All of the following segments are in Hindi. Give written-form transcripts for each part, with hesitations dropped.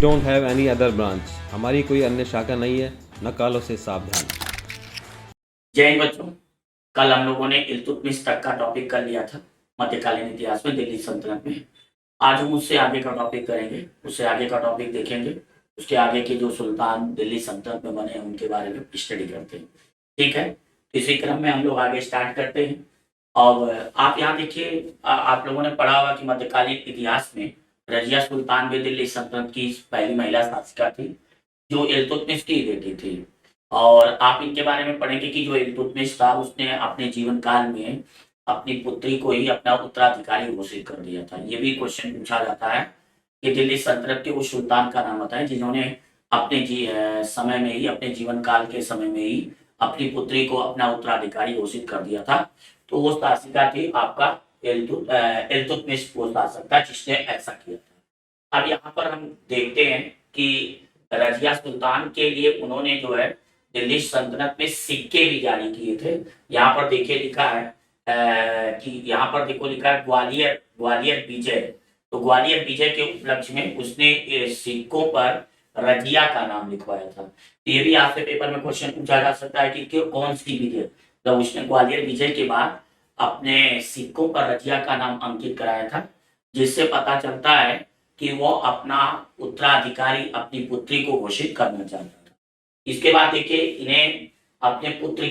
don't have any other branch. हमारी कोई अन्य शाखा नहीं है, नकालों से सावधान। जय हिंद बच्चों। कल हम लोगों ने इल्तुतमिश तक का टॉपिक कर लिया था मध्यकालीन इतिहास में दिल्ली सल्तनत में। आज हम उससे आगे का टॉपिक करेंगे, उससे आगे का टॉपिक देखेंगे, उसके आगे के जो सुल्तान दिल्ली सल्तनत में बने हैं उनके बारे में स्टडी करते हैं। ठीक है, इसी क्रम में हम लोग आगे स्टार्ट करते हैं। और आप यहाँ देखिए, आप लोगों ने पढ़ा होगा कि मध्यकालीन इतिहास में रजिया सुल्तान भी दिल्ली सल्तनत की पहली महिला शासिका थी जो इल्तुतमिश की बेटी थी। और आप इनके बारे में पढ़ेंगे कि जो इल्तुतमिश था उसने अपने जीवन काल में अपनी पुत्री को ही अपना उत्तराधिकारी घोषित कर दिया था। ये भी क्वेश्चन पूछा जाता है कि दिल्ली सल्तनत के उस सुल्तान का नाम बताएं जिन्होंने अपने समय में ही, अपने जीवन काल के समय में ही अपनी पुत्री को अपना उत्तराधिकारी घोषित कर दिया था। तो वो शासिका थी आपका इल्तुतमिश वो शासक था जिसने ऐसा किया था। अब यहाँ पर हम देखते हैं कि रजिया सुल्तान के लिए उन्होंने जो है दिल्ली सल्तनत में सिक्के भी जारी किए थे। यहाँ पर देखिए लिखा है कि यहाँ पर देखो लिखा है ग्वालियर ग्वालियर विजय। तो ग्वालियर विजय के उपलक्ष्य में उसने सिक्कों पर रजिया का नाम लिखवाया था। तो ये भी आपसे पेपर में क्वेश्चन पूछा जा सकता है कि कौन सी विजय, तो उसने ग्वालियर विजय के बाद अपने सिक्कों पर रजिया का नाम अंकित कराया था, जिससे पता चलता है कि वो अपना उत्तराधिकारी अपनी पुत्री को घोषित करना चाहता था। इसके बाद देखिए इन्हें अपने पुत्र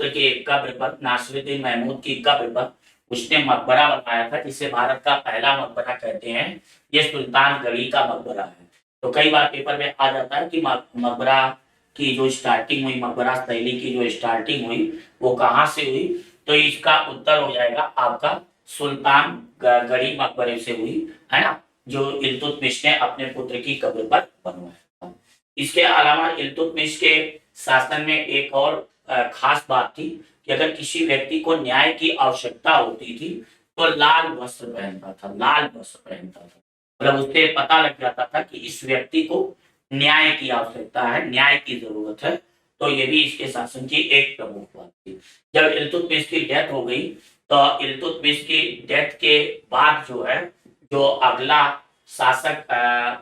के कब्र पर, नासिरुद्दीन महमूद की कब्र पर उसने मकबरा बनवाया था, जिसे भारत का पहला मकबरा कहते हैं। ये सुल्तान गढ़ी का मकबरा है। तो कई बार पेपर में आ जाता है कि मकबरा की जो स्टार्टिंग हुई, मकबरा शैली की जो स्टार्टिंग हुई वो कहाँ से हुई, तो इसका उत्तर हो जाएगा आपका सुल्तान गढ़ी मकबरे से हुई, है ना, जो इल्तुतमिश ने अपने पुत्र की कब्र पर बनवाया था। इसके अलावा इल्तुतमिश के शासन में एक और खास बात थी कि अगर किसी व्यक्ति को न्याय की आवश्यकता होती थी तो लाल वस्त्र पहनता था, लाल वस्त्र पहनता था। मतलब उससे पता लग जाता था कि इस व्यक्ति को न्याय की आवश्यकता है, न्याय की जरूरत है। तो ये भी इसके शासन की एक प्रमुख बात थी। जब इल्तुतमिश की डेथ हो गई तो इल्तुतमिश की डेथ के बाद जो है, जो अगला शासक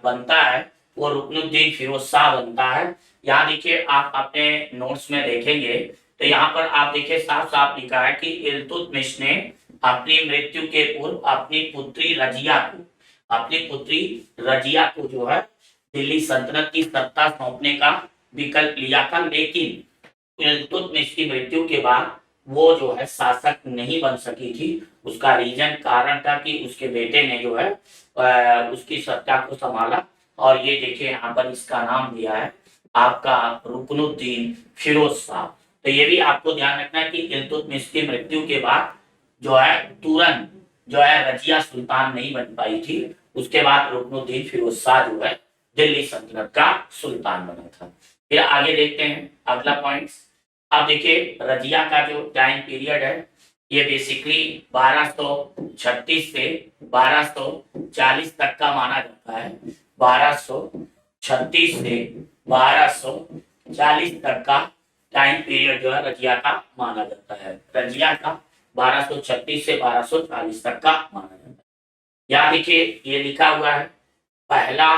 बनता है वो रुकनुद्दीन फिरोज शाह बनता है। यहाँ देखिए आप अपने नोट्स में देखेंगे तो यहाँ पर आप देखिए साफ साफ लिखा है कि इल्तुतमिश ने अपनी मृत्यु के पूर्व अपनी पुत्री रजिया को जो है दिल्ली सल्तनत की सत्ता सौंपने का विकल्प लिया था, लेकिन इल्तुतमिश की मृत्यु के बाद वो जो है शासक नहीं बन सकी थी। उसका रीजन कारण था कि उसके बेटे ने जो है उसकी सत्ता को संभाला। और ये देखिए यहाँ पर इसका नाम दिया है आपका रुकनुद्दीन फिरोज शाह। तो ये भी आपको ध्यान रखना है कि इल्तुतमिश की मृत्यु के बाद जो है तुरंत जो है रजिया सुल्तान नहीं बन पाई थी। उसके बाद रुकनुद्दीन फिरोज शाह जो है दिल्ली सल्तनत का सुल्तान बना था। फिर आगे देखते हैं अगला पॉइंट्स। अब देखिए रजिया का जो टाइम पीरियड है ये बेसिकली 1236 से 1240 तक का माना जाता है। 1236 से 1240 तक का टाइम पीरियड जो है रजिया का माना जाता है। रजिया का 1236 से 1240 तक का माना जाता है। यहाँ देखिए ये लिखा हुआ है पहला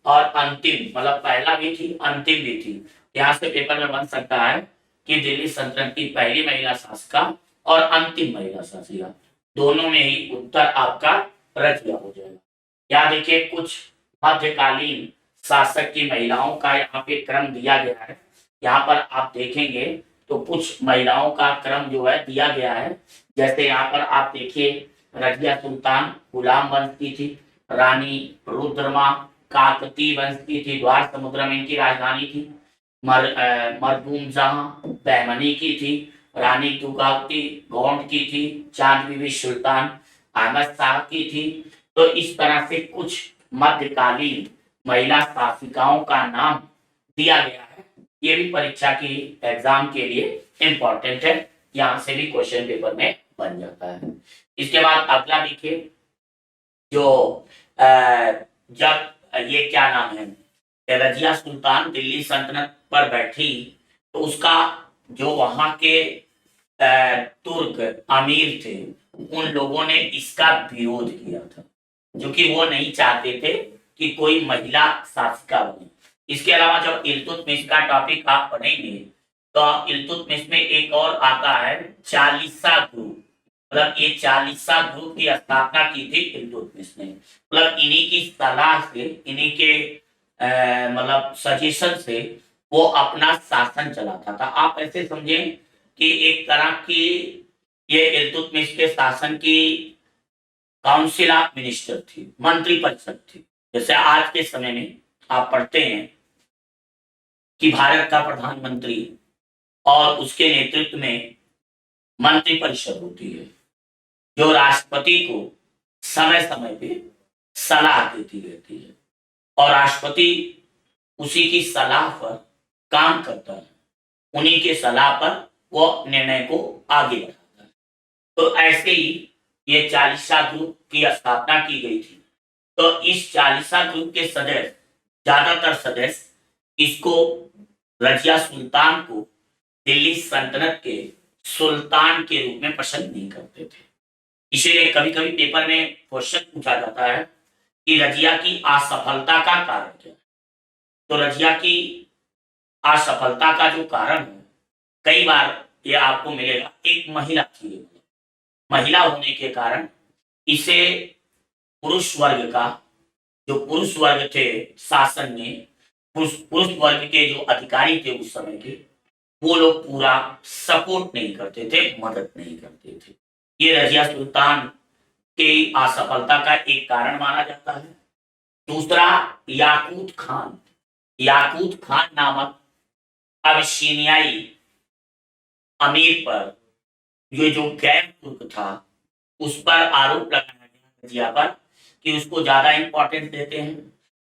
और अंतिम, मतलब पहला भी थी अंतिम भी थी। यहाँ से पेपर में बन सकता है कि दिल्ली सल्तनत की पहली महिला शासिका और अंतिम महिला शासिका दोनों में ही उत्तर आपका रजिया हो जाएगा। यहाँ देखिए कुछ मध्यकालीन शासक की महिलाओं का यहाँ पे क्रम दिया गया है। यहाँ पर आप देखेंगे तो कुछ महिलाओं का क्रम जो है दिया गया है। जैसे यहाँ पर आप देखिए रजिया सुल्तान गुलाम वंश की थी, रानी रुद्रमा काकती वंश की थी, द्वार समुद्र में इनकी राजधानी थी। मरदूम जहां बहमनी की थी, रानी दुगावती गोंड की थी, चांद बीबी सुल्तान अहमद शाह की थी। तो इस तरह से कुछ मध्यकालीन महिला शासिकाओं का नाम दिया गया है। ये भी परीक्षा की एग्जाम के लिए इंपॉर्टेंट है, यहाँ से भी क्वेश्चन पेपर में बन जाता है। इसके बाद अगला देखिए जो जब ये क्या नाम है रजिया सुल्तान दिल्ली सल्तनत पर बैठी तो उसका जो वहां के तुर्क अमीर थे उन लोगों ने इसका विरोध किया था, जो कि वो नहीं चाहते थे कि कोई महिला शासिका बने। इसके अलावा जब इल्तुतमिश का टॉपिक आप पढ़ेंगे तो इल्तुतमिश में एक और आता है चालीसा ग्रुप। मतलब ये चालीसा ग्रुप की स्थापना की थी इल्तुतमिश ने। मतलब इन्हीं की सलाह से, इन्हीं के मतलब सजेशन से वो अपना शासन चलाता था। आप ऐसे समझें कि एक तरह की ये इल्तुतमिश के शासन की काउंसिल ऑफ मिनिस्टर थी, मंत्रिपरिषद थी। जैसे आज के समय में आप पढ़ते हैं कि भारत का प्रधानमंत्री और उसके नेतृत्व में मंत्रिपरिषद होती है जो राष्ट्रपति को समय समय पे सलाह देती रहती है और राष्ट्रपति उसी की सलाह पर काम करता है, उन्हीं के सलाह पर वो निर्णय को आगे बढ़ाता है। तो ऐसे ही ये चालीसा ग्रुप की स्थापना की गई थी। तो इस चालीसा ग्रुप के सदस्य, ज्यादातर सदस्य इसको, रजिया सुल्तान को दिल्ली सल्तनत के सुल्तान के रूप में पसंद नहीं करते थे। इसीलिए कभी कभी पेपर में क्वेश्चन पूछा जाता है कि रजिया की असफलता का कारण क्या है। तो रजिया की असफलता का जो कारण है, कई बार ये आपको मिलेगा, एक महिला थी। महिला होने के कारण इसे पुरुष वर्ग का, जो पुरुष वर्ग थे शासन में, पुरुष वर्ग के जो अधिकारी थे उस समय के, वो लोग पूरा सपोर्ट नहीं करते थे, मदद नहीं करते थे। ये रजिया सुल्तान की असफलता का एक कारण माना जाता है। दूसरा, याकूत खान। याकूत खान नामक अबिसिनियाई अमीर पर, ये जो गैर तुर्क था, उस पर आरोप लगाया गया रजिया पर कि उसको ज्यादा इंपॉर्टेंस देते हैं,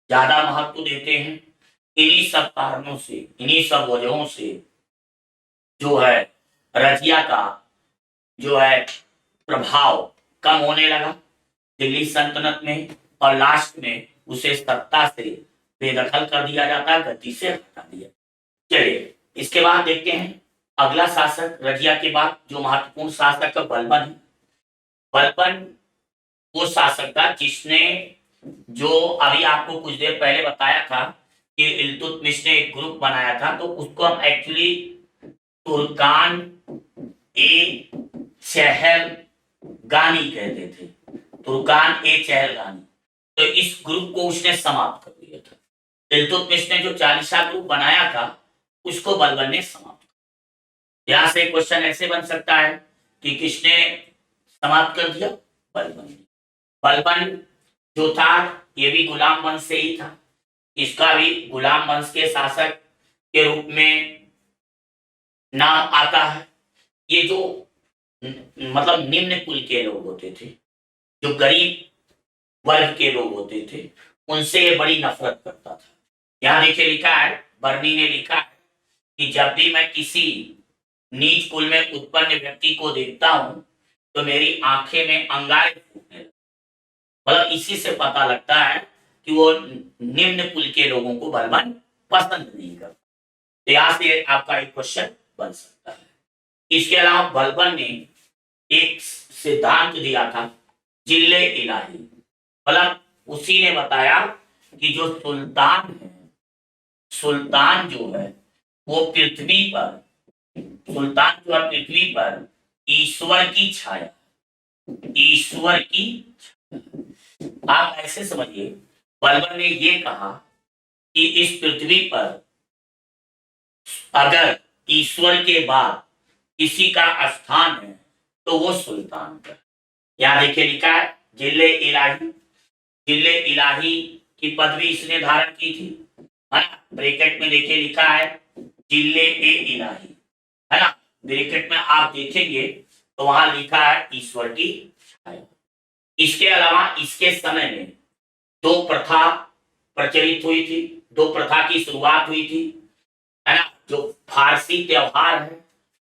ज्यादा महत्व देते हैं। इन्हीं सब कारणों से, इन्हीं सब वजहों से जो है रजिया का जो है प्रभाव कम होने लगा दिल्ली सल्तनत में, और लास्ट में उसे सत्ता से बेदखल कर दिया जाता, गद्दी से हटा दिया। चलिए इसके बाद देखते हैं अगला शासक रजिया के बाद जो महत्वपूर्ण शासक बलबन है। बलबन वो शासक था जिसने, जो अभी आपको कुछ देर पहले बताया था कि इल्तुतमिश ने एक ग्रुप बनाया था, तो उसको हम एक्चुअली तुर्कान ए चहलगानी कहते थे। तुर्कान ए चहलगानी। तो इस ग्रुप को उसने समाप्त कर दिया था। इल्तुतमिश ने जो चालीसा ग्रुप बनाया था उसको बलबन ने समाप्त कर। यहां से क्वेश्चन ऐसे बन सकता है कि किसने समाप्त कर दिया? बलबन ने। बलबन जो था ये भी गुलाम वंश से ही था। इसका भी गुलाम वंश के शासक के रूप में नाम आता है। ये जो मतलब निम्न कुल के लोग होते थे, जो गरीब वर्ग के लोग होते थे, उनसे ये बड़ी नफरत करता था। यहाँ देखिए लिखा है, बर्नी ने लिखा है कि जब भी मैं किसी नीच कुल में उत्पन्न व्यक्ति को देखता हूं तो मेरी आंखें में अंगारे फूटने लगती। मतलब इसी से पता लगता है कि वो निम्न कुल के लोगों को बलबन पसंद नहीं करता। तो यहां से आपका एक क्वेश्चन बन सकता है। इसके अलावा बलबन ने एक सिद्धांत दिया था, जिल्ले इलाही। मतलब उसी ने बताया कि जो सुल्तान है, सुल्तान जो है वो पृथ्वी पर, सुल्तान जो है पृथ्वी पर ईश्वर की छाया, ईश्वर की छाया। आप ऐसे समझिए, बलबन ने ये कहा कि इस पृथ्वी पर अगर ईश्वर के बाद किसी का स्थान है तो वो सुल्तान का। यहाँ देखिए लिखा है जिले इलाही। जिले इलाही की पदवी इसने धारण की थी, है ना। ब्रैकेट में देखिए लिखा है जिले ए इलाही, है ना। ब्रैकेट में आप देखेंगे तो वहां लिखा है ईश्वर की छाया। इसके अलावा इसके समय में दो प्रथा प्रचलित हुई थी, दो प्रथा की शुरुआत हुई थी, है ना। जो फारसी त्योहार है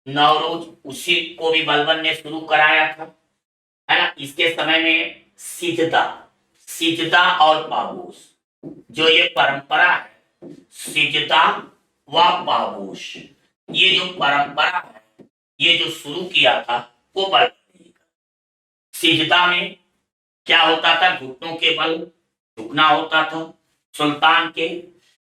नवरोज, उसी को भी बलबन ने शुरू कराया था, है ना। इसके समय में सिजदा, सिजदा और पाबूस, जो ये परंपरा है, सिजदा व पाबूस, ये जो परंपरा है, ये जो शुरू किया था वो बलबन ने। सिजदा में क्या होता था? घुटनों के बल झुकना होता था सुल्तान के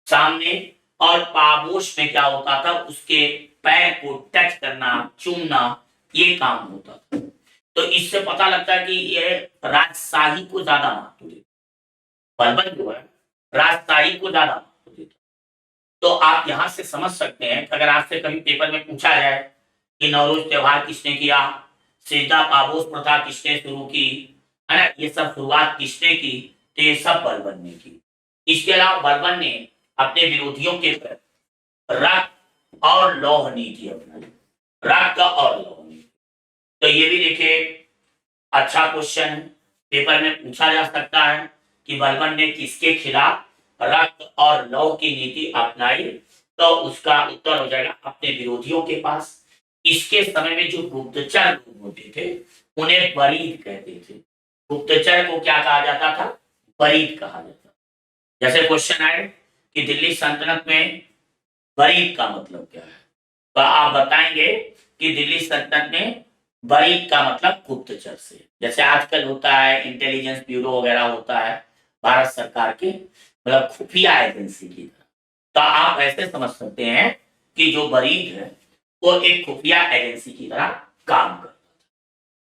सामने, और पाबोश में क्या होता था, उसके पैर को टच करना, चूमना, ये काम होता था। तो इससे पता लगता है कि यह राजशाही को ज्यादा महत्व देता, बलबन जो है राजशाही को ज्यादा महत्व देता। तो आप यहां से समझ सकते हैं कि अगर आपसे कभी पेपर में पूछा जाए कि नवरोज त्योहार किसने किया, सीधा पाबोस प्रथा किसने शुरू की, है ना, ये सब शुरुआत किसने की, तो ये सब बलबन ने की। इसके अलावा बलबन ने अपने विरोधियों के रक्त और लौह नीति अपनाई, रक्त और लौह नीति। तो ये भी देखिए अच्छा क्वेश्चन है, पेपर में पूछा जा सकता है कि बलबन ने किसके खिलाफ रक्त और लौह की नीति अपनाई, तो उसका उत्तर हो जाएगा अपने विरोधियों के पास। इसके समय में जो गुप्तचर लोग होते थे उन्हें बरीद कहते थे। गुप्तचर को क्या कहा जाता था, बरीद कहा जाता। जैसे क्वेश्चन आए कि दिल्ली सल्तनत में बरीद का मतलब क्या है, तो आप बताएंगे कि दिल्ली सल्तनत में बरीद का मतलब गुप्तचर से, जैसे आजकल होता है इंटेलिजेंस ब्यूरो वगैरह होता है भारत सरकार के, मतलब खुफिया एजेंसी की तरह। तो आप ऐसे समझ सकते हैं कि जो बरीद है वो एक खुफिया एजेंसी की तरह काम करता है।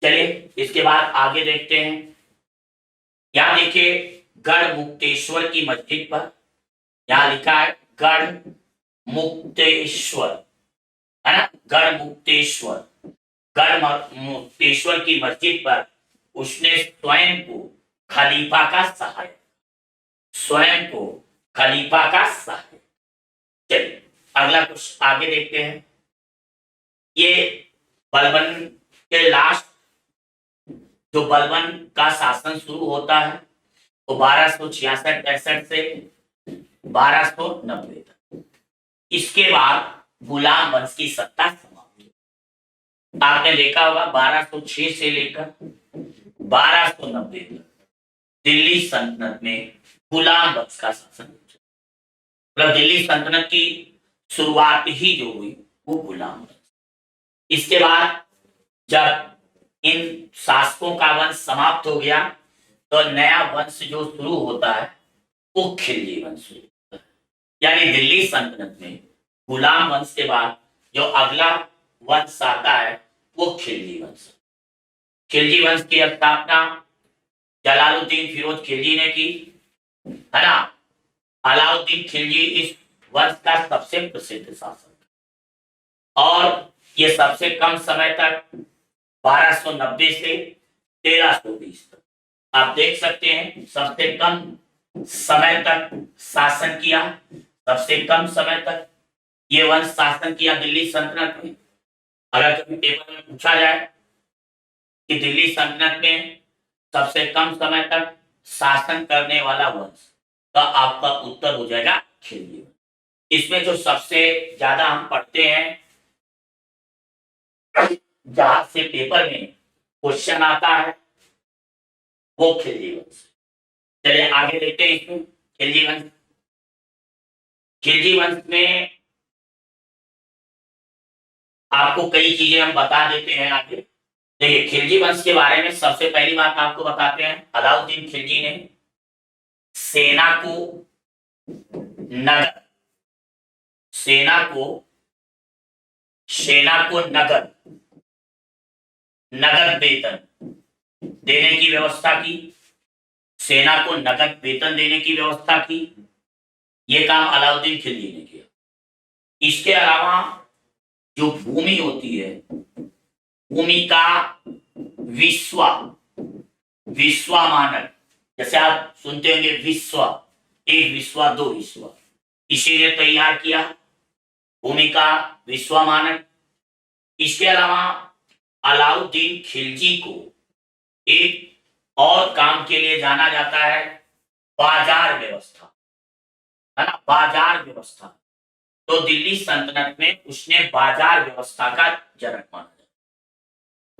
चलिए इसके बाद आगे देखते हैं। यहां देखिए गढ़ मुक्तेश्वर की मस्जिद पर, यहां लिखा है गढ़ मुक्तेश्वर, है ना, गढ़ मुक्तेश्वर। गढ़ मुक्तेश्वर की मस्जिद पर उसने स्वयं को खलीफा का सहायक, स्वयं को खलीफा का सहायक। चलिए अगला कुछ आगे देखते हैं। ये बलबन के लास्ट, जो बलबन का शासन शुरू होता है वो 1266-65 से 1290 तक। इसके बाद गुलाम वंश की सत्ता समाप्त हुई। आपने देखा होगा 1206 से लेकर 1290 तक दिल्ली सल्तनत में गुलाम वंश का शासन, मतलब दिल्ली सल्तनत की शुरुआत ही जो हुई वो गुलाम वंश। इसके बाद जब इन शासकों का वंश समाप्त हो गया तो नया वंश जो शुरू होता है वो खिलजी वंश होता है। यानी दिल्ली सल्तनत में गुलाम वंश के बाद जो अगला वंश आता है वो खिलजी वंश। खिलजी वंश की स्थापना जलालुद्दीन फिरोज खिलजी ने की, है ना। अलाउद्दीन खिलजी इस वंश का सबसे प्रसिद्ध शासक, और ये सबसे कम समय तक 1290 से 1320 तक आप देख सकते हैं, सबसे कम समय तक शासन किया, सबसे कम समय तक ये वंश शासन किया दिल्ली सल्तनत में। अगर कभी पेपर में पूछा जाए कि दिल्ली सल्तनत में सबसे कम समय तक शासन करने वाला वंश, तो आपका उत्तर हो जाएगा खिलजी वंश। इसमें जो सबसे ज्यादा हम पढ़ते हैं, जहां से पेपर में क्वेश्चन आता है वो खिलजी वंश। चलिए आगे देखते हैं इसमें खिलजी वंश। खिलजी वंश में आपको कई चीजें हम बता देते हैं आगे। देखिए खिलजी वंश के बारे में सबसे पहली बात आपको बताते हैं, अलाउद्दीन खिलजी ने सेना को नगद, सेना को नगद वेतन देने की व्यवस्था की, सेना को नगद वेतन देने की व्यवस्था की। यह काम अलाउद्दीन खिलजी ने किया। इसके अलावा जो भूमि होती है, भूमि का विश्वा मानक, जैसे आप सुनते होंगे विश्वा, एक विश्वा दो विश्वा, इसी ने तैयार किया भूमि का विश्वा मानक। इसके अलावा अलाउद्दीन खिलजी को एक और काम के लिए जाना जाता है, बाजार व्यवस्था, है ना, बाजार व्यवस्था। तो दिल्ली सल्तनत में उसने बाजार व्यवस्था का जनक माना जाता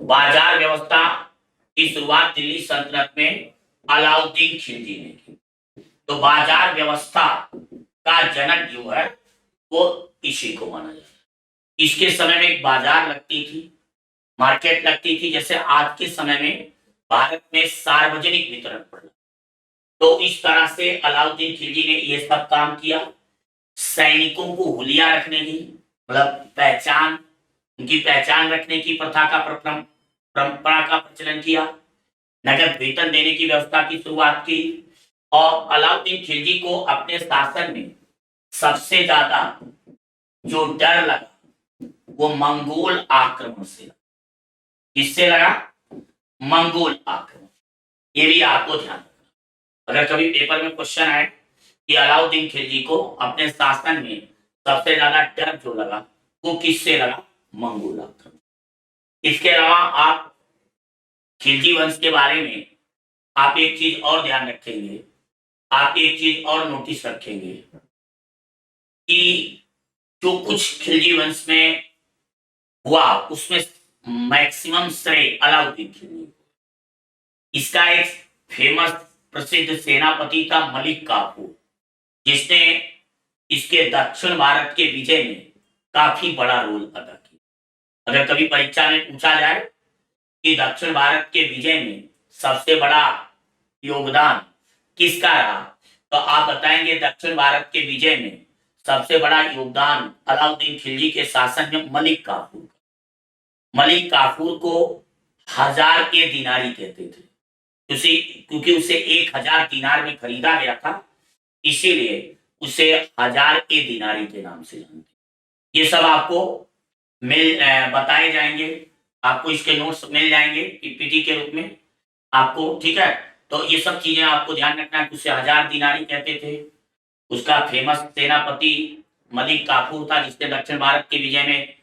है। बाजार व्यवस्था की शुरुआत दिल्ली सल्तनत में अलाउद्दीन खिलजी ने की। तो बाजार व्यवस्था का जनक जो है वो इसी को माना जाता है। इसके समय में एक बाजार लगती थी, मार्केट लगती थी, जैसे आज के समय में भारत में सार्वजनिक वितरण प्रणाली, तो इस तरह से अलाउद्दीन खिलजी ने ये सब काम किया। सैनिकों को हुलिया रखने की, मतलब पहचान, उनकी पहचान रखने की प्रथा का परंपरा का प्रचलन किया। नगद वेतन देने की व्यवस्था की शुरुआत की। और अलाउद्दीन खिलजी को अपने शासन में सबसे ज्यादा जो डर लगा वो मंगोल आक्रमण से लगा। किससे लगा? मंगोल आक्रमण। ये भी आपको ध्यान रखना। अगर कभी पेपर में क्वेश्चन आए कि अलाउद्दीन खिलजी को अपने शासन में सबसे ज्यादा डर जो लगा वो किससे लगा? मंगोल आक्रमण। इसके अलावा आप खिलजी वंश के बारे में आप एक चीज और ध्यान रखेंगे, आप एक चीज और नोटिस रखेंगे कि जो कुछ खिलजी वंश में हुआ उसमें मैक्सिमम श्रेय अलाउद्दीन खिलजी। इसका एक फेमस प्रसिद्ध सेनापति था मलिक काफूर, जिसने इसके दक्षिण भारत के विजय में काफी बड़ा रोल अदा किया। अगर कभी परीक्षा में पूछा जाए कि दक्षिण भारत के विजय में सबसे बड़ा योगदान किसका रहा, तो आप बताएंगे दक्षिण भारत के विजय में सबसे बड़ा योगदान अलाउद्दीन खिलजी के शासन में मलिक काफूर। मलिक काफूर को 1000 के दिनारी कहते थे, क्योंकि उसे 1000 दिनार में खरीदा गया था, इसीलिए उसे 1000 के दिनारी के नाम से जानते। ये सब आपको बताए जाएंगे, आपको इसके नोट्स मिल जाएंगे पीपीटी के रूप में आपको, ठीक है। तो ये सब चीजें आपको ध्यान रखना है। उसे 1000 दिनारी कहते थे। उसका फेमस सेनापति मलिक काफूर था, जिसने दक्षिण भारत के विजय में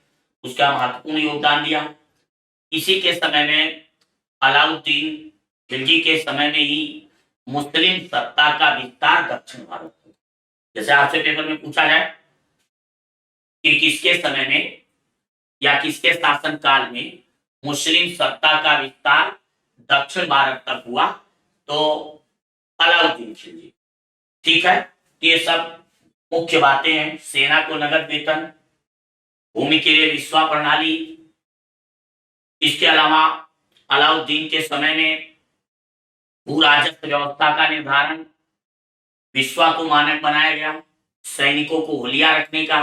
उसका महत्वपूर्ण योगदान दिया। इसी के समय में अलाउद्दीन खिलजी के समय में ही मुस्लिम सत्ता का विस्तार दक्षिण भारत में। जैसे आपसे पेपर में पूछा जाए कि किसके समय में या किसके शासन काल में मुस्लिम सत्ता का विस्तार दक्षिण भारत तक हुआ, तो अलाउद्दीन खिलजी, ठीक है। ये सब मुख्य बातें हैं। सेना को नगद वेतन, भूमि के लिए विश्वा प्रणाली। इसके अलावा अलाउद्दीन के समय में भू राजस्व व्यवस्था का निर्धारण, विश्वा को मानक बनाया गया, सैनिकों को हुलिया रखने का,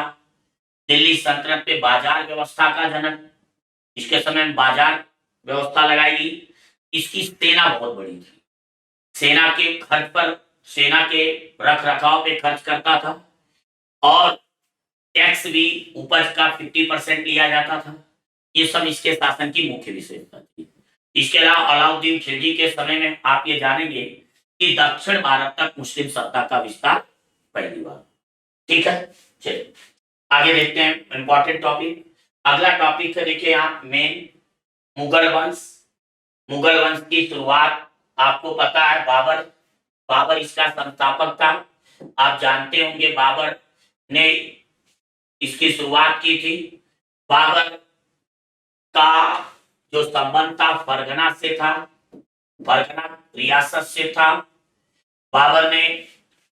दिल्ली सल्तनत पे बाजार व्यवस्था का जनक, इसके समय में बाजार व्यवस्था लगाई गई। इसकी सेना बहुत बड़ी थी, सेना के खर्च पर, सेना के रख रखाव पे खर्च करता था, और टैक्स भी उपज का 50% लिया जाता था। ये सब इसके शासन की मुख्य विशेषता थी। इसके अलावा अलाउद्दीन खिलजी के समय में आप ये जानेंगे कि दक्षिण भारत तक मुस्लिम सत्ता का विस्तार पहली बार, ठीक है। चलिए आगे देखते हैं इंपॉर्टेंट टॉपिक। अगला टॉपिक है, देखिए यहाँ मेन मुगल वंश। मुगल वंश की शुरुआत आपको पता है, बाबर इसका संस्थापक था। आप जानते होंगे बाबर ने इसकी शुरुआत की थी। बाबर का जो संबंध था फरगना से था, फरगना रियासत से था। बाबर ने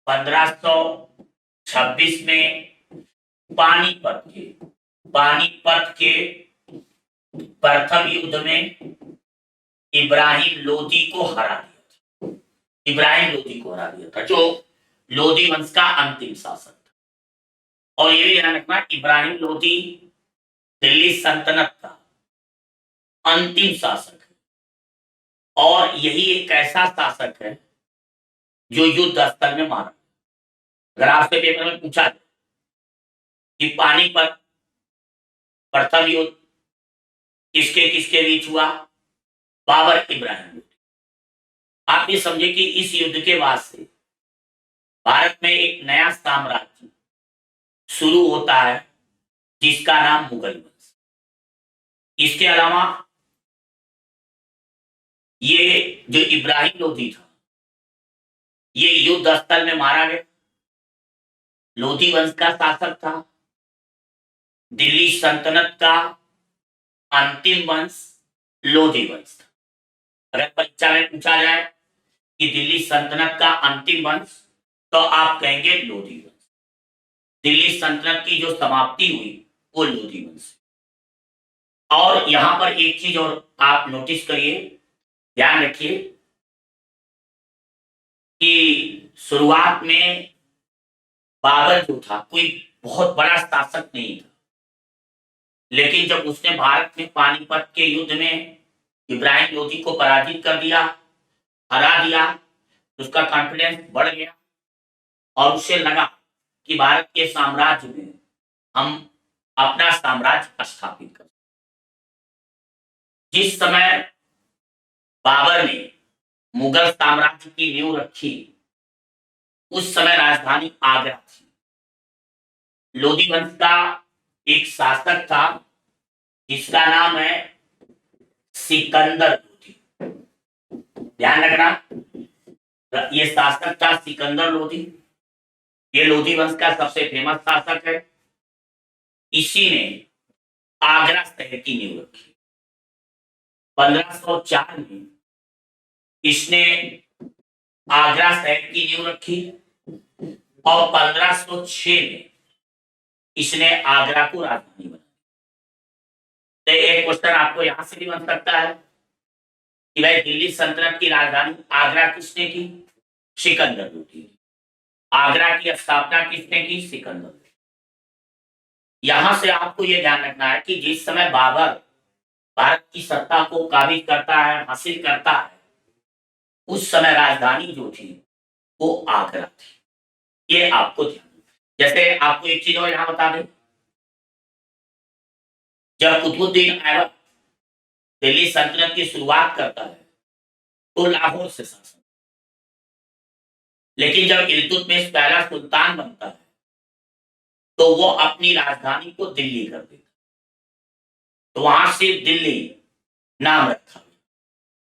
1526 में पानीपत के प्रथम युद्ध में इब्राहिम लोदी को हरा दिया था। इब्राहिम लोदी को हरा दिया था, जो लोदी वंश का अंतिम शासक था। और ये भी ध्यान रखना, इब्राहिम लोदी दिल्ली सल्तनत का अंतिम शासक है, और यही एक ऐसा शासक है जो युद्ध स्थल में मारा। अगर आपसे पेपर में पूछा कि पानीपत प्रथम युद्ध किसके किसके बीच हुआ, बाबर इब्राहिम लोदी, आप ये समझे कि इस युद्ध के बाद से भारत में एक नया साम्राज्य शुरू होता है जिसका नाम मुगल वंश। इसके अलावा ये जो इब्राहिम लोदी था, ये युद्ध स्थल में मारा गया। लोधी वंश का शासक था, दिल्ली सल्तनत का अंतिम वंश लोधी वंश था। अगर परीक्षा में पूछा जाए कि दिल्ली सल्तनत का अंतिम वंश, तो आप कहेंगे लोधी वंश। दिल्ली सल्तनत की जो समाप्ति हुई वो लोधी वंश। और यहां पर एक चीज और आप नोटिस करिए, ध्यान रखिए, कि शुरुआत में बाबर जो था कोई बहुत बड़ा शासक नहीं था, लेकिन जब उसने भारत में पानीपत के युद्ध में इब्राहिम लोधी को पराजित कर दिया, हरा दिया, तो उसका कॉन्फिडेंस बढ़ गया और उसे लगा कि भारत के साम्राज्य में हम अपना साम्राज्य स्थापित कर। जिस समय बाबर ने मुगल साम्राज्य की नींव रखी, उस समय राजधानी आगरा थी। लोधी वंश का एक शासक था जिसका नाम है सिकंदर लोधी। ध्यान रखना, ये शासक था सिकंदर लोधी। ये लोधी वंश का सबसे फेमस शासक है। इसी ने आगरा शहर की नींव रखी। 1504 में इसने आगरा शहर की नींव रखी और 1506 में इसने आगरा को राजधानी बनाया। तो एक क्वेश्चन आपको यहां से भी बन सकता है कि भाई दिल्ली सल्तनत की राजधानी आगरा किसने की? सिकंदर लोधी। आगरा की स्थापना किसने की? सिकंदर। यहां से आपको यह ध्यान रखना है कि जिस समय बाबर भारत की सत्ता को काबिज करता है, हासिल करता है, उस समय राजधानी जो थी वो आगरा थी। ये आपको ध्यान, जैसे आपको एक चीज और यहां बता दें, जब कुतुबुद्दीन ऐबक दिल्ली सल्तनत की शुरुआत करता है तो लाहौर से शासन, लेकिन जब इल्तुतमिश पहला सुल्तान बनता है तो वो अपनी राजधानी को दिल्ली कर देता, तो वहां से दिल्ली नाम रखा गया।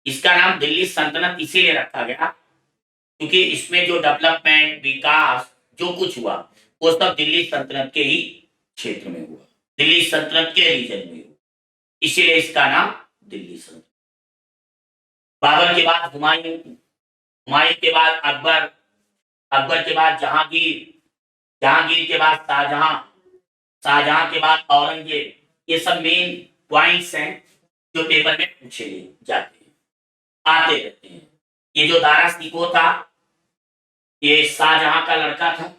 इसका नाम दिल्ली सल्तनत इसीलिए रखा गया क्योंकि इसमें जो डेवलपमेंट, विकास जो कुछ हुआ वो सब दिल्ली सल्तनत के ही क्षेत्र में हुआ, दिल्ली सल्तनत के रीजन में हुआ, इसीलिए इसका नाम दिल्ली सल्तनत। बाबर के बाद हुमायूं, हुमायूं के बाद अकबर, अकबर के बाद जहांगीर, जहांगीर के बाद शाहजहां, शाहजहां के बाद औरंगजेब। ये सब मेन पॉइंट्स हैं जो पेपर में पूछे जाते हैं, आते रहते हैं। ये जो दारा सिकोह था ये शाहजहां का लड़का था।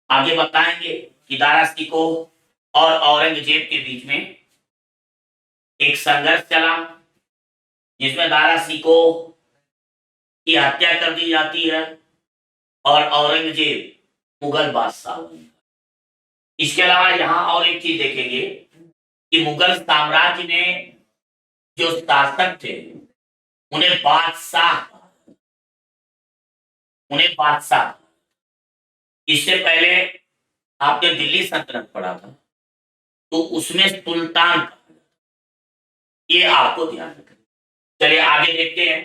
आगे बताएंगे कि दारा सिकोह और औरंगजेब के बीच में एक संघर्ष चला जिसमें दारा सिकोह की हत्या कर दी जाती है और औरंगजेब मुगल बादशाह बन। इसके अलावा यहां और एक चीज देखेंगे कि मुगल साम्राज्य में जो शासक थे उन्हें बादशाह, उन्हें बादशाह। इससे पहले आपने दिल्ली सल्तनत पढ़ा था तो उसमें सुल्तान, ये आपको ध्यान रखना। चलिए आगे देखते हैं।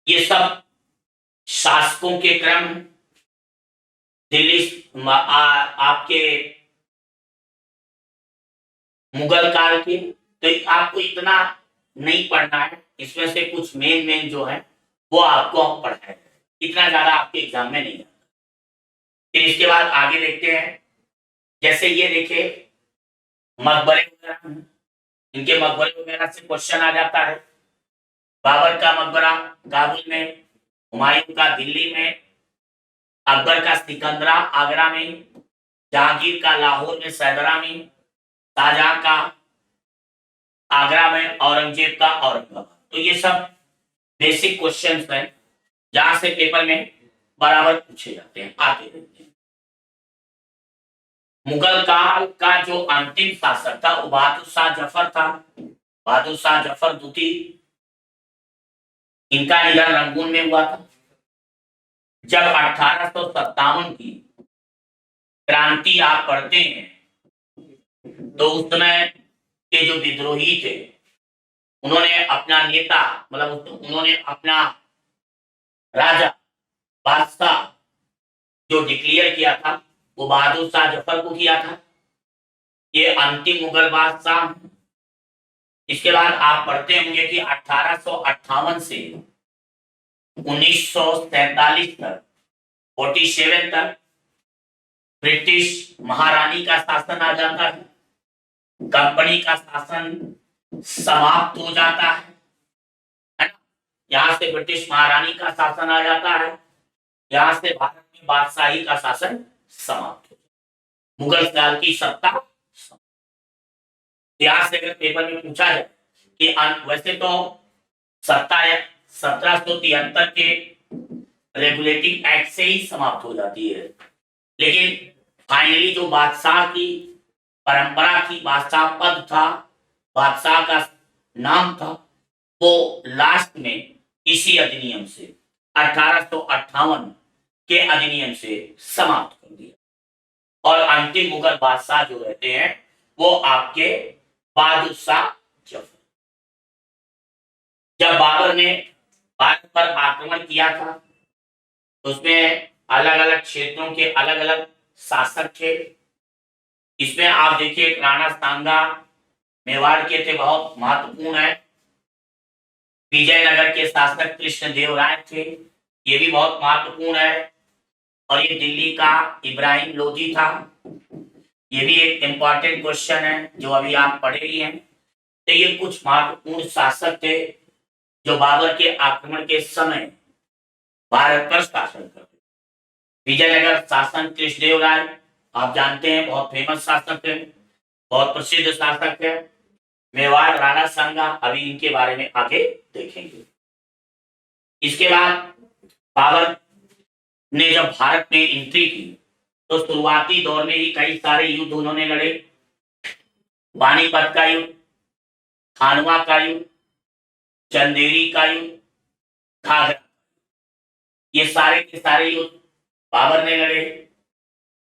ये सब शासकों के क्रम दिल्ली आपके मुगल काल के, तो आपको इतना नहीं पढ़ना है, इसमें से कुछ मेन जो है वो आपको पढ़ना है, इतना ज्यादा आपके एग्जाम में नहीं आता। फिर इसके बाद आगे देखते हैं, जैसे ये देखिए मकबरे वगैरह, इनके मकबरे वगैरह से क्वेश्चन आ जाता है। बाबर का मकबरा काबुल में, हुमायूं का दिल्ली में, अकबर का सिकंदरा आगरा में, जहांगीर का लाहौर में सैदरा में, शाहजहां का आगरा में, औरंगजेब का औरंगाबाद। तो ये सब बेसिक क्वेश्चंस हैं जहां से पेपर में बराबर पूछे जाते हैं, आते रहते हैं। मुगल काल का जो अंतिम शासक था वो बहादुर शाह जफर था, बहादुर शाह जफर द्वितीय। इनका निधन रंगून में हुआ था जब 1857 की क्रांति आप पढ़ते हैं तो उस समय के जो विद्रोही थे उन्होंने अपना नेता, मतलब उन्होंने अपना राजा, बादशाह जो डिक्लेयर किया था वो बहादुर शाह जफर को किया था। ये अंतिम मुगल बादशाह। इसके बाद आप पढ़ते होंगे कि 1858 से 1947 तक, 47 तक ब्रिटिश महारानी का शासन आ जाता है, कंपनी का शासन समाप्त हो जाता है ना। यहाँ से ब्रिटिश महारानी का शासन आ जाता है, यहाँ से भारत में बादशाही का शासन समाप्त हो जाता है, मुगल काल की सत्ता समाप्त। यहाँ से अगर पेपर में पूछा जाए कि वैसे तो सत्ता 1773 के रेगुलेटिंग एक्ट से ही समाप्त हो जाती है, लेकिन फाइनली जो बादशाह की परंपरा थी, बादशाह पद था, बादशाह का नाम था, वो लास्ट में इसी अधिनियम से 1858 के अधिनियम से समाप्त कर दिया। और अंतिम मुगल बादशाह जो रहते हैं वो आपके बहादुर शाह जफर। जब बाबर ने भारत पर आक्रमण किया था तो उसमें अलग अलग क्षेत्रों के अलग अलग शासक थे। इसमें आप देखिए राणा सांगा मेवाड़ के थे, बहुत महत्वपूर्ण है। विजयनगर के शासक कृष्णदेव राय थे, ये भी बहुत महत्वपूर्ण है। और ये दिल्ली का इब्राहिम लोधी था, ये भी एक इंपॉर्टेंट क्वेश्चन है जो अभी आप पढ़े ही हैं। तो ये कुछ महत्वपूर्ण शासक थे जो बाबर के आक्रमण के समय भारत पर शासन करते। विजयनगर शासन कृष्णदेव राय आप जानते हैं, बहुत फेमस शासक है, बहुत प्रसिद्ध शासक है। मेवाड़ राणा सांगा, अभी इनके बारे में आगे देखेंगे। इसके बाद बाबर ने जब भारत में एंट्री की तो शुरुआती दौर में ही कई सारे युद्ध उन्होंने लड़े। पानीपत का युद्ध, खानवा का युद्ध, चंदेरी का युद्ध, घाघरा, ये सारे के सारे युद्ध बाबर ने लड़े।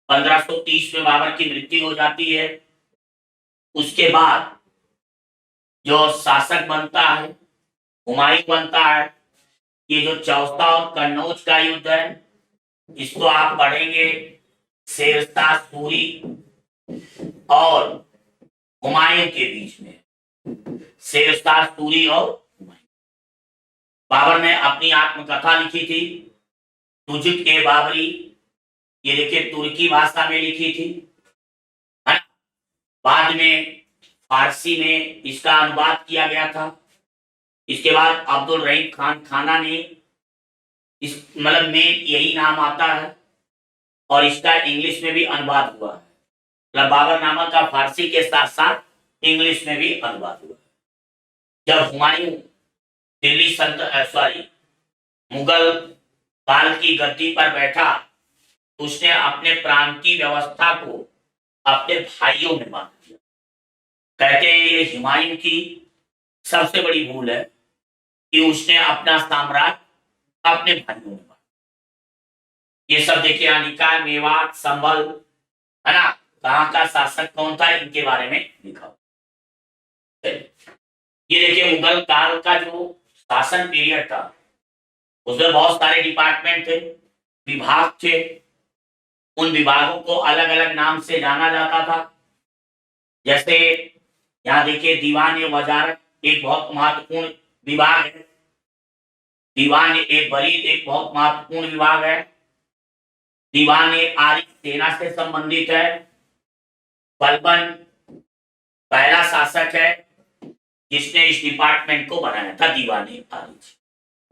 1530 में बाबर की मृत्यु हो जाती है। उसके बाद जो शासक बनता है हुमायूं बनता है। ये जो चौसा और कन्नौज का युद्ध है इसको आप पढ़ेंगे, शेरशाह सूरी और हुमायूं के बीच में, शेरशाह सूरी और हुमायूं। बाबर ने अपनी आत्मकथा लिखी थी तुजुक ए बाबरी, ये देखिए तुर्की भाषा में लिखी थी, है ना। बाद में फारसी में इसका अनुवाद किया गया था। इसके बाद अब्दुल रहीम खान खाना ने इस मतलब में यही नाम आता है और इसका इंग्लिश में भी अनुवाद हुआ है। मतलब बाबर नामा का फारसी के साथ साथ इंग्लिश में भी अनुवाद हुआ है। जब हुमायूं दिल्ली मुगल काल की गद्दी पर बैठा तो उसने अपने प्रांत की व्यवस्था को अपने भाइयों में बांट दिया। कहते हैं ये हुमायूं की सबसे बड़ी भूल है कि उसने अपना साम्राज्य अपने भाइयों में बांटा। ये सब देखिए यहाँ लिखा है, मेवाड़, संभल, है ना, कहाँ का शासक कौन था इनके बारे में लिखा। ये देखिए मुगल काल का जो शासन पीरियड था उसमें बहुत सारे डिपार्टमेंट थे, विभाग थे। उन विभागों को अलग अलग नाम से जाना जाता था। जैसे यहाँ देखिए दीवान ए वजारत एक बहुत महत्वपूर्ण विभाग है, दीवान ए बरीद एक बहुत महत्वपूर्ण विभाग है, दीवान ए आरिफ सेना से संबंधित है, बलबन पहला शासक है जिसने इस डिपार्टमेंट को बनाया था, दीवान ए आरिफ।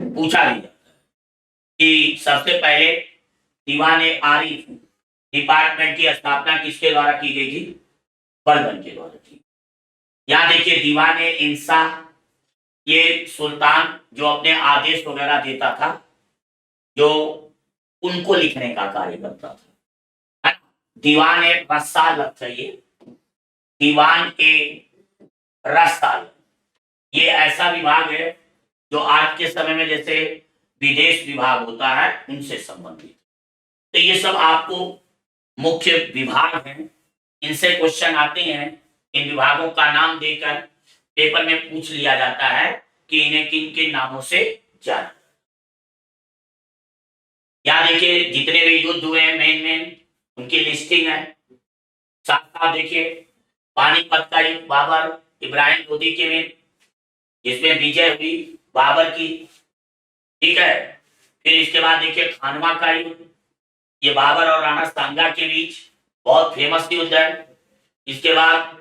पूछा भी जाता है कि सबसे पहले दीवान ए आरिफ डिपार्टमेंट की स्थापना किसके द्वारा की गई थी? बलबन के द्वारा की। यहाँ देखिए दीवान ए इंसाफ, ये सुल्तान जो अपने आदेश वगैरह देता था, जो उनको लिखने का कार्य करता था। दीवान ए रसाल चाहिए, दीवान ए रसाल, ये ऐसा विभाग है जो आज के समय में जैसे विदेश विभाग होता है उनसे संबंधित। तो ये सब आपको मुख्य विभाग हैं, इनसे क्वेश्चन आते हैं। इन विभागों का नाम देकर पेपर में पूछ लिया जाता है कि इन्हें किन किन नामों से जाना। यहाँ देखिए जितने भी युद्ध हुए हैं मेन उनकी लिस्टिंग है। साथ साथ देखिए पानीपत का युद्ध बाबर इब्राहिम लोधी के में, जिसमें विजय हुई बाबर की, ठीक है। फिर इसके बाद देखिए खानवा का युद्ध, ये बाबर और राणा सांगा के बीच बहुत फेमस युद्ध है। इसके बाद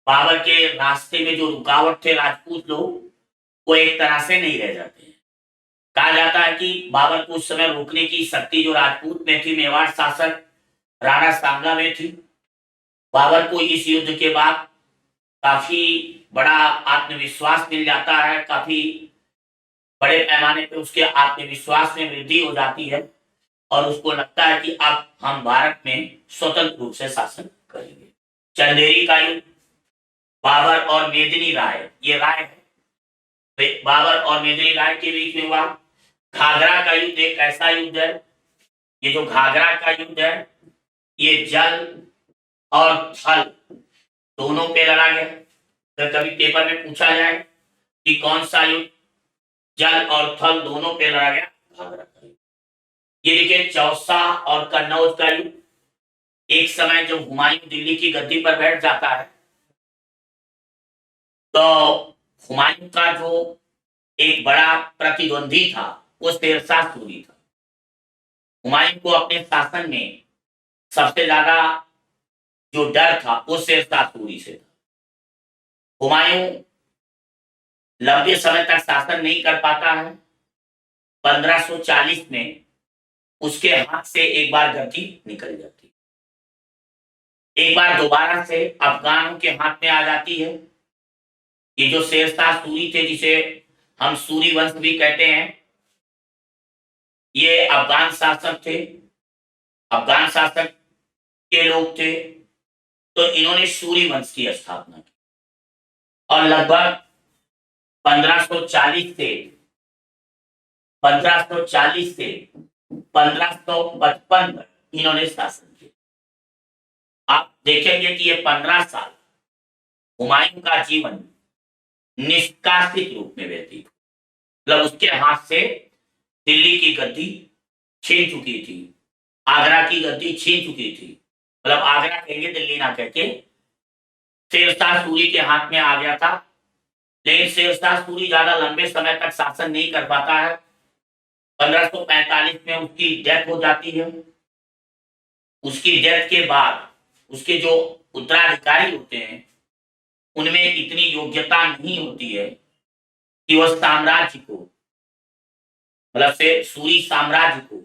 बाबर के रास्ते में जो रुकावट थे राजपूत लोग, वो एक तरह से नहीं रह जाते हैं। कहा जाता है कि बाबर को उस समय रोकने की शक्ति जो राजपूत में थी, मेवाड़ शासक राणा सांगा में थी। बाबर को इस युद्ध के बाद काफी बड़ा आत्मविश्वास मिल जाता है, काफी बड़े पैमाने पे उसके आत्मविश्वास में वृद्धि हो जाती है और उसको लगता है कि अब हम भारत में स्वतंत्र रूप से शासन करेंगे। चंदेरी का युद्ध बाबर और मेदिनी राय, ये राय है, बाबर और मेदिनी राय के बीच में हुआ। घाघरा का युद्ध एक ऐसा युद्ध है, ये जो घाघरा का युद्ध है ये जल और थल दोनों पे लड़ा गया। अगर कभी पेपर में पूछा जाए कि कौन सा युद्ध जल और थल दोनों पे लड़ा गया, घाघरा का युद्ध। ये देखिए चौसा और कन्नौज का युद्ध। एक समय जब हुमायूं दिल्ली की गद्दी पर बैठ जाता है तो हुमायूं का जो एक बड़ा प्रतिद्वंदी था वो शेरशाह सूरी था। हुमायूं को अपने शासन में सबसे ज्यादा जो डर था वो शेरशाह सूरी से था। हुमायूं लंबे समय तक शासन नहीं कर पाता है। 1540 में उसके हाथ से एक बार गद्दी निकल जाती, एक बार दोबारा से अफगानों के हाथ में आ जाती है। ये जो शेरशाह सूरी थे, जिसे हम सूरी वंश भी कहते हैं, ये अफगान शासक थे, अफगान शासक के लोग थे। तो इन्होंने सूरी वंश की स्थापना की और लगभग 1540 से 1555 तक इन्होंने शासन किया। आप देखेंगे कि ये 15 साल हुमायूं का जीवन निष्कासित रूप में व्यतीत, मतलब उसके हाथ से दिल्ली की गद्दी छीन चुकी थी, आगरा की गद्दी छीन चुकी थी। मतलब आगरा कहेंगे, दिल्ली ना कहके, शेरशाह सूरी के हाथ में आ गया था। लेकिन शेरशाह सूरी ज्यादा लंबे समय तक शासन नहीं कर पाता है। 1545 में उसकी डेथ हो जाती है। उसकी डेथ के बाद उसके जो उत्तराधिकारी होते हैं उनमें इतनी योग्यता नहीं होती है कि वह साम्राज्य को, मतलब से सूरी साम्राज्य को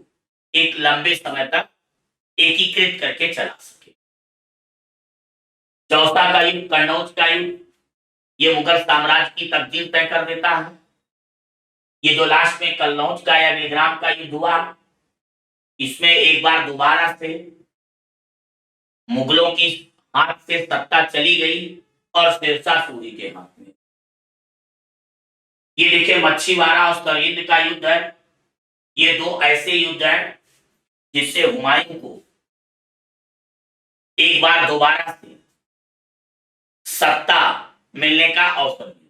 एक लंबे समय तक एकीकृत करके चला सके। चौसा का युद्ध, कन्नौज का युद्ध, ये मुगल साम्राज्य की तकदीर तय कर देता है। ये जो लास्ट में कन्नौज का या बेग्राम का युद्ध हुआ, इसमें एक बार दोबारा से मुगलों की हाथ से सत्ता चली गई और शेरशाह सूरी के हाथ में। ये देखिए मच्छीवाड़ा और सरहिंद का युद्ध है। ये दो ऐसे युद्ध हैं जिससे हुमायूं को एक बार दोबारा से सत्ता मिलने का अवसर मिला।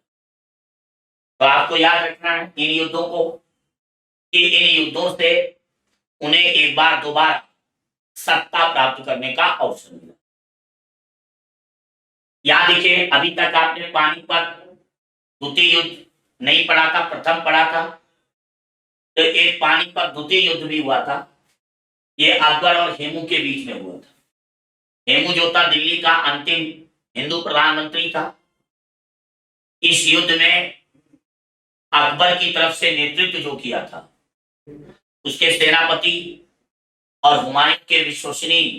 तो आपको याद रखना है इन युद्धों को, कि इन युद्धों से उन्हें एक बार दोबारा सत्ता प्राप्त करने का अवसर मिला। याद देखिए, अभी तक आपने पानीपत द्वितीय युद्ध नहीं पढ़ा था, प्रथम पढ़ा था। तो एक पानीपत द्वितीय युद्ध भी हुआ था। ये अकबर और हेमू के बीच में हुआ था। हेमू जो था दिल्ली का अंतिम हिंदू प्रधानमंत्री था। इस युद्ध में अकबर की तरफ से नेतृत्व जो किया था उसके सेनापति और हुमायूं के विश्वसनीय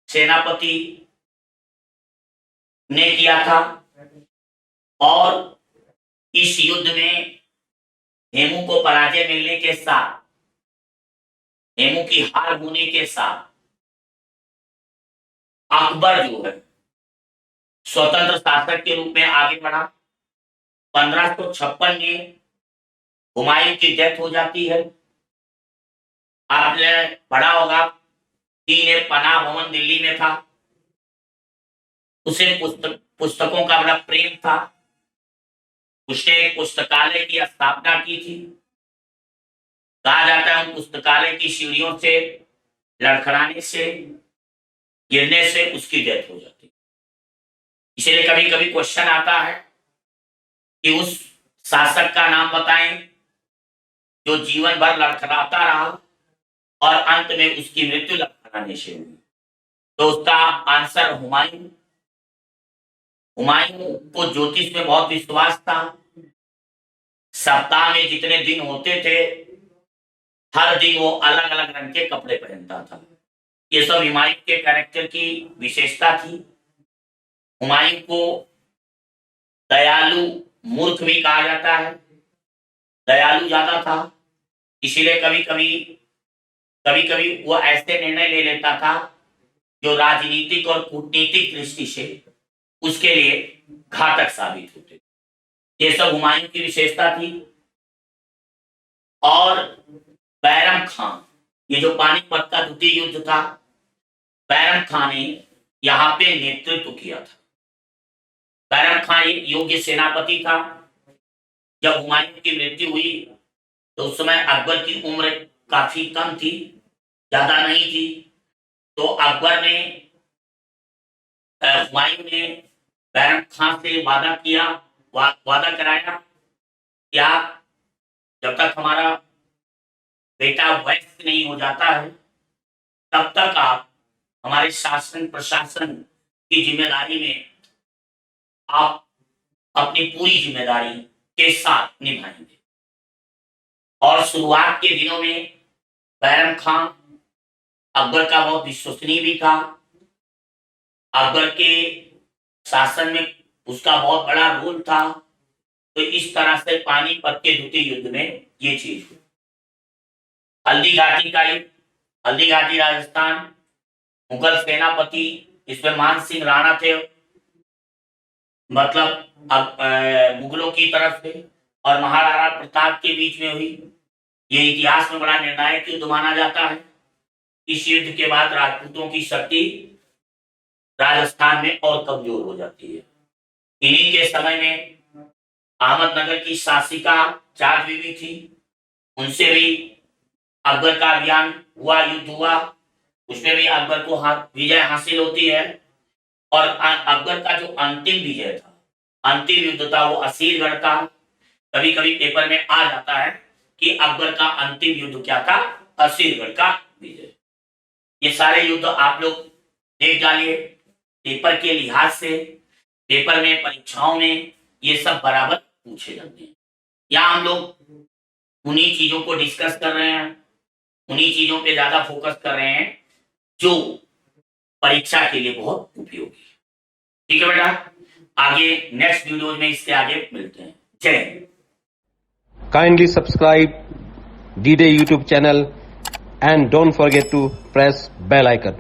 सेनापति ने किया था। और इस युद्ध में हेमू को पराजय मिलने के साथ, हेमू की हार होने के साथ, अकबर जो है स्वतंत्र शासक के रूप में आगे बढ़ा। 1556 में हुमायूं की डेथ हो जाती है। आपने पढ़ा होगा, तीन पनाह भवन दिल्ली में था। उसे पुस्तकों का बड़ा प्रेम था। उसने एक पुस्तकालय की स्थापना की थी। कहा जाता है उन पुस्तकालय की सीढ़ियों से लड़खड़ाने से, गिरने से उसकी डेथ हो जाती। इसलिए कभी कभी क्वेश्चन आता है कि उस शासक का नाम बताएं जो जीवन भर लड़खड़ाता रहा और अंत में उसकी मृत्यु लड़खड़ाने से हुई। तो उसका आंसर हुमायूं। हुमायूं को ज्योतिष में बहुत विश्वास था। सप्ताह में जितने दिन होते थे हर दिन वो अलग अलग रंग के कपड़े पहनता था। ये सब हुमायूं के कैरेक्टर की विशेषता थी। हुमायूं को दयालु मूर्ख भी कहा जाता है। दयालु ज्यादा था, इसीलिए कभी कभी वो ऐसे निर्णय ले लेता था जो राजनीतिक और कूटनीतिक दृष्टि से उसके लिए घातक साबित होते। ये सब हुमायूं की विशेषता थी। और बैरम खां, ये जो पानीपत का द्वितीय युद्ध था, बैरम खां ने यहाँ पे नेतृत्व किया था। बैरम खां एक योग्य सेनापति था। जब हुमायूं की मृत्यु हुई तो उस समय अकबर की उम्र काफी कम थी, ज्यादा नहीं थी। तो अकबर ने हुमायूं ने बैरम खां से वादा किया, वादा कराया कि आप जब तक हमारा बेटा वयस्क नहीं हो जाता है तब तक आप हमारे शासन प्रशासन की जिम्मेदारी में आप अपनी पूरी जिम्मेदारी के साथ निभाएंगे। और शुरुआत के दिनों में बैरम खां अकबर का बहुत विश्वसनीय भी था। अकबर के शासन में उसका बहुत बड़ा रोल था। तो इस तरह से पानीपत के द्वितीय युद्ध में ये चीज हुई। हल्दी घाटी का युद्ध, हल्दी घाटी राजस्थान, मुगल सेनापति इसमें मान सिंह राणा थे, मतलब मुगलों की तरफ से, और महाराणा प्रताप के बीच में हुई। ये इतिहास में बड़ा निर्णायक युद्ध माना जाता है। इस युद्ध के बाद राजपूतों की शक्ति राजस्थान में और कमजोर हो जाती है। इन्हीं के समय में अहमदनगर की शासिका चार बीबी थी, उनसे भी अकबर का अभियान हुआ, युद्ध हुआ। उसमें भी अकबर को विजय हासिल होती है। और अकबर का जो अंतिम विजय था, अंतिम युद्ध था, वो असीरगढ़ का। कभी कभी पेपर में आ जाता है कि अकबर का अंतिम युद्ध क्या था, असीरगढ़ का विजय। ये सारे युद्ध आप लोग देख डालिए पेपर के लिहाज से। पेपर में, परीक्षाओं में ये सब बराबर पूछे जाते हैं। यहाँ हम लोग उन्हीं चीजों को डिस्कस कर रहे हैं, उन्हीं चीजों पे ज्यादा फोकस कर रहे हैं जो परीक्षा के लिए बहुत उपयोगी है। ठीक है बेटा, आगे नेक्स्ट वीडियो में इसके आगे मिलते हैं। जय Hind. Kindly subscribe D-Day YouTube channel and don't forget to press bell icon.